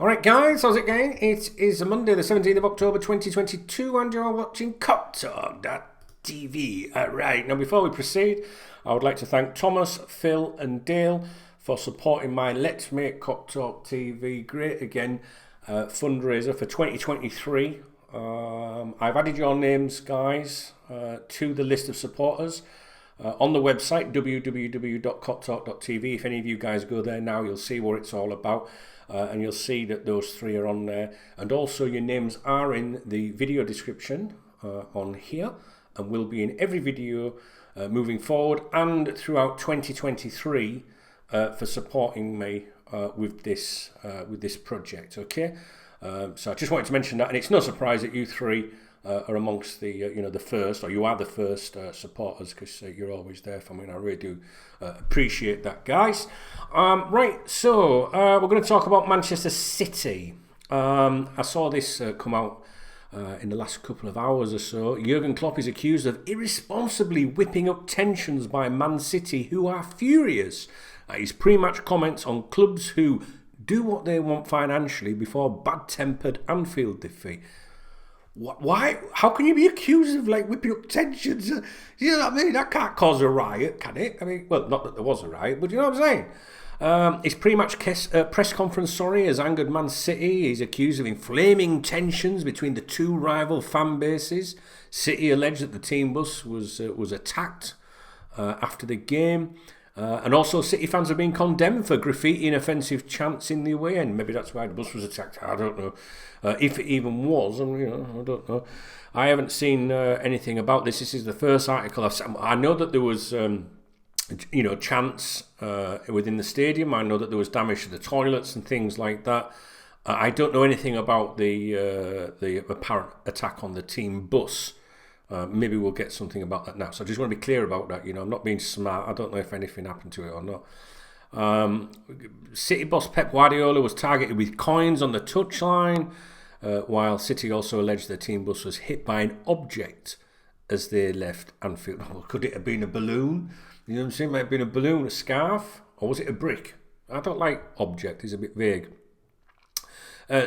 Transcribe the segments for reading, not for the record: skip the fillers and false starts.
Alright guys, how's it going? It is Monday the 17th of October 2022 and you're watching KopTalk.tv. Alright, now before we proceed, I would like to thank Thomas, Phil and Dale for supporting my Let's Make KopTalk TV Great Again fundraiser for 2023. I've added your names, guys, to the list of supporters on the website www.KopTalk.tv. If any of you guys go there now, you'll see what it's all about. And you'll see that those three are on there, and also your names are in the video description on here and will be in every video moving forward and throughout 2023 for supporting me with this project. Okay, so I just wanted to mention that, and it's no surprise that you three are amongst the the first, or you are the first supporters, because you're always there for me, and I really do appreciate that, guys. Right, so we're going to talk about Manchester City. I saw this come out in the last couple of hours or so. Jurgen Klopp is accused of irresponsibly whipping up tensions by Man City, who are furious at his pre-match comments on clubs who do what they want financially before bad-tempered Anfield defeat. Why? How can you be accused of whipping up tensions? You know what I mean? That can't cause a riot, can it? I mean, well, not that there was a riot, but you know what I'm saying? His pre-match press conference, has angered Man City. He's accused of inflaming tensions between the two rival fan bases. City alleged that the team bus was attacked after the game. And also City fans have been condemned for graffiti and offensive chants in the away end. Maybe that's why the bus was attacked. I don't know. If it even was, I don't know. I haven't seen anything about this. This is the first article I've seen. I know that there was, chants within the stadium. I know that there was damage to the toilets and things like that. I don't know anything about the apparent attack on the team bus. Maybe we'll get something about that now. So I just want to be clear about that. I'm not being smart. I don't know if anything happened to it or not. City boss Pep Guardiola was targeted with coins on the touchline, while City also alleged their team bus was hit by an object as they left Anfield. Oh, could it have been a balloon? You know what I'm saying? It might have been a balloon, a scarf, or was it a brick? I don't like object. It's a bit vague.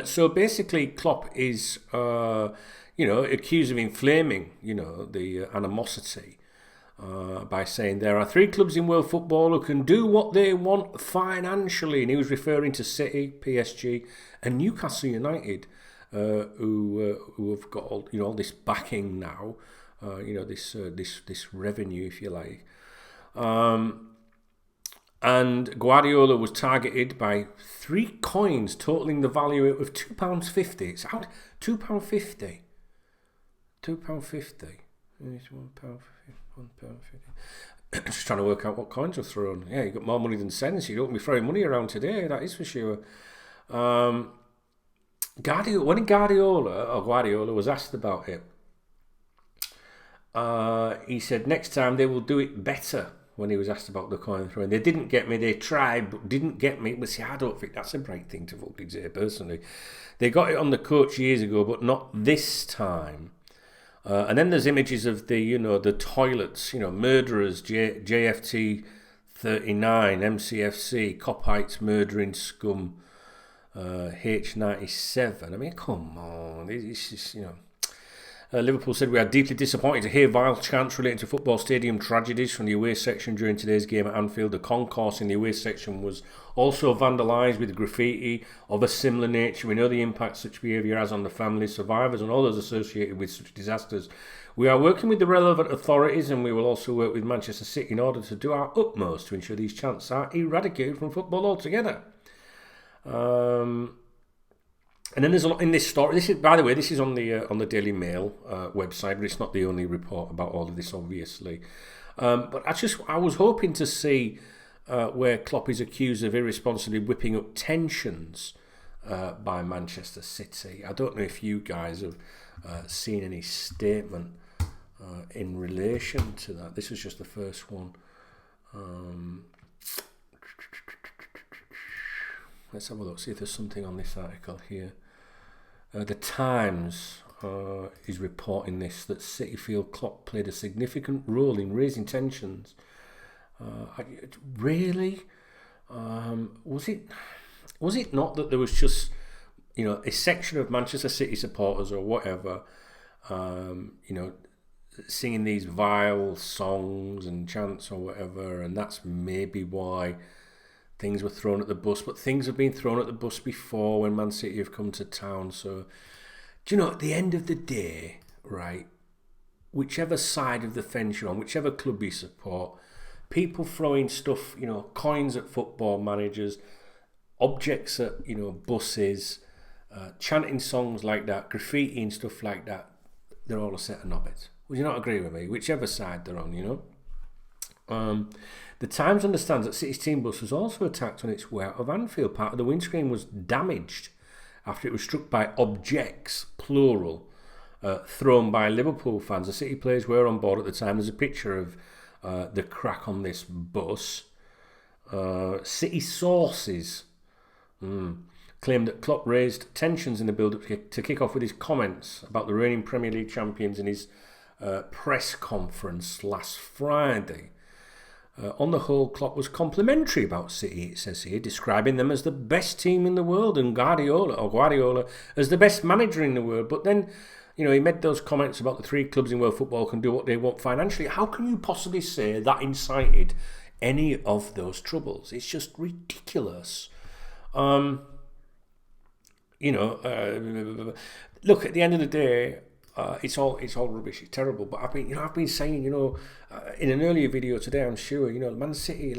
So basically, Klopp is accused of inflaming, the animosity by saying there are three clubs in world football who can do what they want financially. And he was referring to City, PSG, and Newcastle United, who have got all this backing now, this revenue, if you like. And Guardiola was targeted by three coins totaling the value of £2.50. It's out £2.50. £2.50. It's £1.50. Just trying to work out what coins were thrown. Yeah, you got more money than sense. You don't be throwing money around today, that is for sure. When Guardiola was asked about it, he said next time they will do it better. When he was asked about the coin throwing, they didn't get me. They tried, but didn't get me. But see, I don't think that's a bright thing to fucking say personally. They got it on the coach years ago, but not this time. And then there's images of the toilets, murderers, JFT 39, MCFC, Coppites murdering scum, H97. I mean, come on, it's just, Liverpool said, we are deeply disappointed to hear vile chants relating to football stadium tragedies from the away section during today's game at Anfield. The concourse in the away section was also vandalised with graffiti of a similar nature. We know the impact such behaviour has on the families, survivors and all those associated with such disasters. We are working with the relevant authorities, and we will also work with Manchester City in order to do our utmost to ensure these chants are eradicated from football altogether. And then there's a lot in this story. This is, by the way, this is on the Daily Mail website, but it's not the only report about all of this, obviously. But I was hoping to see where Klopp is accused of irresponsibly whipping up tensions by Manchester City. I don't know if you guys have seen any statement in relation to that. This was just the first one. Let's have a look, see if there's something on this article here. The Times is reporting this, that City feel Klopp played a significant role in raising tensions. Really? Was it not that there was just a section of Manchester City supporters or whatever, singing these vile songs and chants or whatever, and that's maybe why things were thrown at the bus. But things have been thrown at the bus before when Man City have come to town. So, at the end of the day, right, whichever side of the fence you're on, whichever club you support, people throwing stuff, coins at football managers, objects at, buses, chanting songs like that, graffiti and stuff like that, they're all a set of knobheads. Would you not agree with me? Whichever side they're on, The Times understands that City's team bus was also attacked on its way out of Anfield. Part of the windscreen was damaged after it was struck by objects, plural, thrown by Liverpool fans. The City players were on board at the time. There's a picture of the crack on this bus. City sources claimed that Klopp raised tensions in the build-up to kick off with his comments about the reigning Premier League champions in his press conference last Friday. On the whole, Klopp was complimentary about City, it says here, describing them as the best team in the world and Guardiola as the best manager in the world. But then, he made those comments about the three clubs in world football can do what they want financially. How can you possibly say that incited any of those troubles? It's just ridiculous. Look, at the end of the day, it's all rubbish. It's terrible. But I've been saying, in an earlier video today, I'm sure, Man City,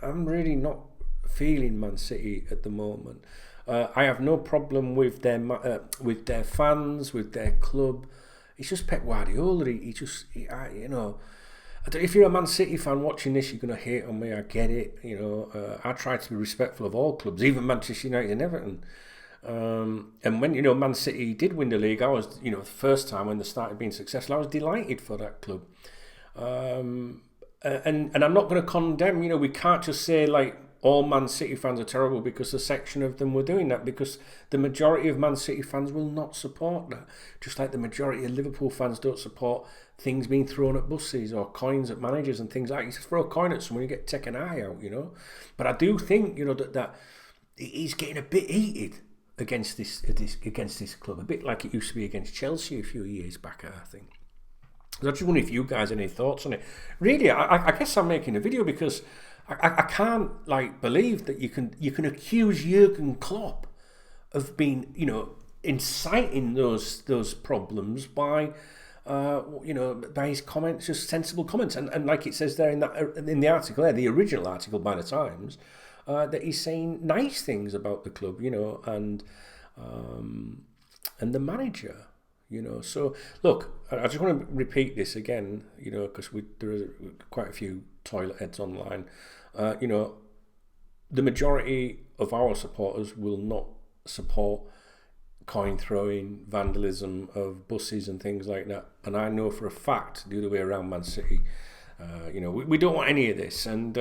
I'm really not feeling Man City at the moment. I have no problem with their fans, with their club. It's just Pep Guardiola. If you're a Man City fan watching this, you're going to hate on me. I get it. I try to be respectful of all clubs, even Manchester United and Everton. And when Man City did win the league, I was the first time when they started being successful, I was delighted for that club. And I'm not going to condemn. We can't just say all Man City fans are terrible because a section of them were doing that, because the majority of Man City fans will not support that. Just like the majority of Liverpool fans don't support things being thrown at buses or coins at managers and things like that. You just throw a coin at someone, you get take an eye out. But I do think that he's getting a bit heated against this club, a bit like it used to be against Chelsea a few years back, I think. So I just wonder if you guys have any thoughts on it. Really, I guess I'm making a video because I can't believe that you can accuse Jurgen Klopp of being inciting those problems by by his comments, just sensible comments, and like it says there in the article there, the original article by the Times. That he's saying nice things about the club, and the manager, So look, I just want to repeat this again, because there are quite a few toilet heads online. The majority of our supporters will not support coin throwing, vandalism of buses and things like that. And I know for a fact the other way around Man City, we don't want any of this. And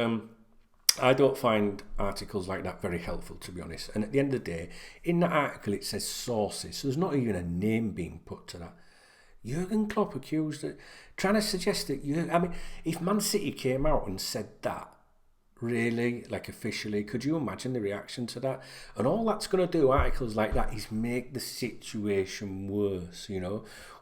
I don't find articles like that very helpful, to be honest. And at the end of the day, in that article it says sources, so there's not even a name being put to that. Jurgen Klopp accused it, trying to suggest that if Man City came out and said that, really, officially, could you imagine the reaction to that? And all that's going to do, articles like that, is make the situation worse.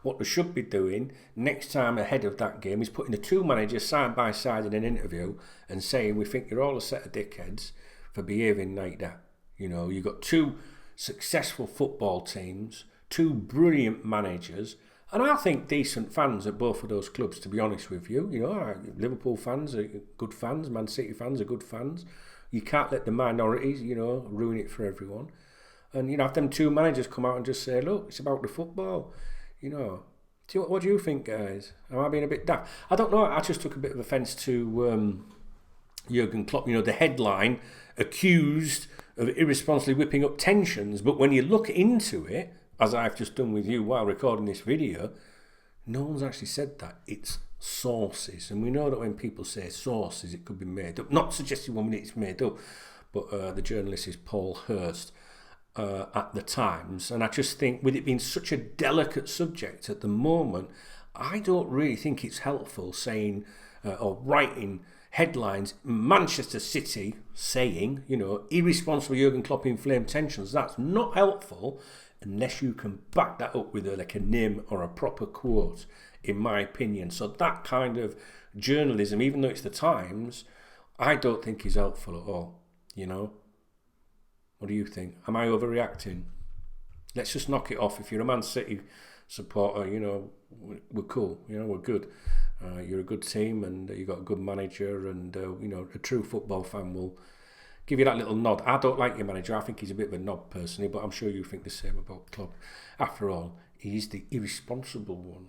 What they should be doing next time ahead of that game is putting the two managers side by side in an interview and saying, we think you're all a set of dickheads for behaving like that. You've got two successful football teams, two brilliant managers, and I think decent fans at both of those clubs, to be honest with you. Liverpool fans are good fans, Man City fans are good fans. You can't let the minorities, ruin it for everyone. And, have them two managers come out and just say, look, it's about the football. What do you think, guys? Am I being a bit daft? I don't know. I just took a bit of offence to Jurgen Klopp. The headline, accused of irresponsibly whipping up tensions. But when you look into it, as I've just done with you while recording this video, no one's actually said that. It's sources. And we know that when people say sources, it could be made up. Not suggesting 1 minute it's made up, but the journalist is Paul Hurst at the Times. And I just think, with it being such a delicate subject at the moment, I don't really think it's helpful saying or writing headlines, Manchester City saying, you know, irresponsible Jurgen Klopp inflamed tensions. That's not helpful unless you can back that up with like a name or a proper quote, in my opinion. So that kind of journalism, even though it's the Times, I don't think is helpful at all, you know. What do you think? Am I overreacting? Let's just knock it off. If you're a Man City supporter, you know, we're cool, you know, we're good. You're a good team and you've got a good manager, and, you know, a true football fan will give you that little nod. I don't like your manager. I think he's a bit of a knob personally, but I'm sure you think the same about Klopp. After all, he's the irresponsible one.